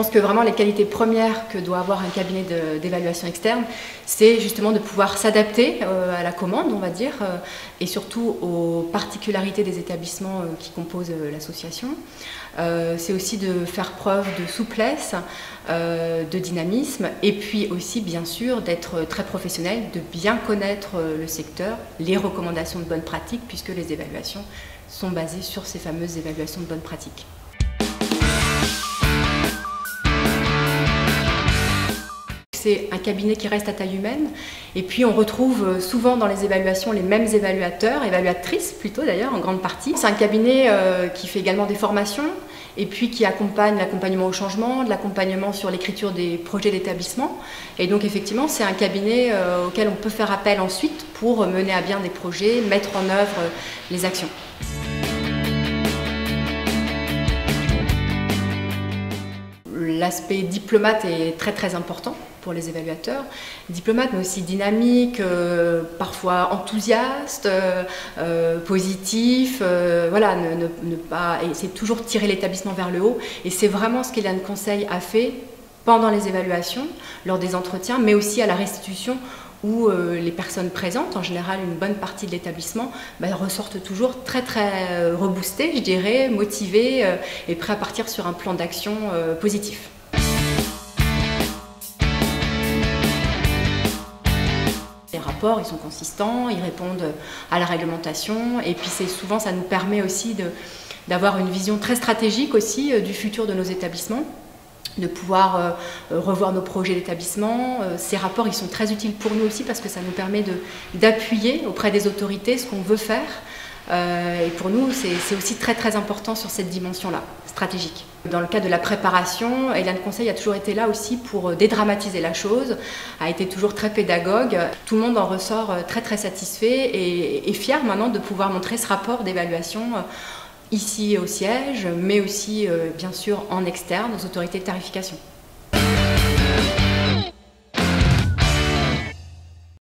pense que vraiment les qualités premières que doit avoir un cabinet d'évaluation externe, c'est justement de pouvoir s'adapter à la commande, on va dire, et surtout aux particularités des établissements qui composent l'association. C'est aussi de faire preuve de souplesse, de dynamisme, et puis aussi bien sûr d'être très professionnel, de bien connaître le secteur, les recommandations de bonne pratique, puisque les évaluations sont basées sur ces fameuses évaluations de bonne pratique. C'est un cabinet qui reste à taille humaine, et puis on retrouve souvent dans les évaluations les mêmes évaluateurs, évaluatrices plutôt d'ailleurs en grande partie. C'est un cabinet qui fait également des formations, et puis qui accompagne l'accompagnement au changement, de l'accompagnement sur l'écriture des projets d'établissement. Et donc effectivement c'est un cabinet auquel on peut faire appel ensuite pour mener à bien des projets, mettre en œuvre les actions. L'aspect diplomate est très important pour les évaluateurs. Diplomate mais aussi dynamique, parfois enthousiaste, positif. Voilà, ne pas essayer de toujours tirer l'établissement vers le haut. Et c'est vraiment ce qu'Eliane Conseil a fait pendant les évaluations, lors des entretiens, mais aussi à la restitution où les personnes présentes, en général une bonne partie de l'établissement, ressortent toujours très reboostées, je dirais, motivées et prêts à partir sur un plan d'action positif. Les rapports, ils sont consistants, ils répondent à la réglementation, et puis souvent ça nous permet aussi d'avoir une vision très stratégique aussi du futur de nos établissements, de pouvoir revoir nos projets d'établissement. Ces rapports, ils sont très utiles pour nous aussi parce que ça nous permet d'appuyer auprès des autorités ce qu'on veut faire. Et pour nous, c'est aussi très important sur cette dimension-là, stratégique. Dans le cadre de la préparation, Eliane Conseil a toujours été là aussi pour dédramatiser la chose, a été toujours très pédagogue. Tout le monde en ressort très satisfait et fier maintenant de pouvoir montrer ce rapport d'évaluation ici au siège, mais aussi bien sûr en externe aux autorités de tarification.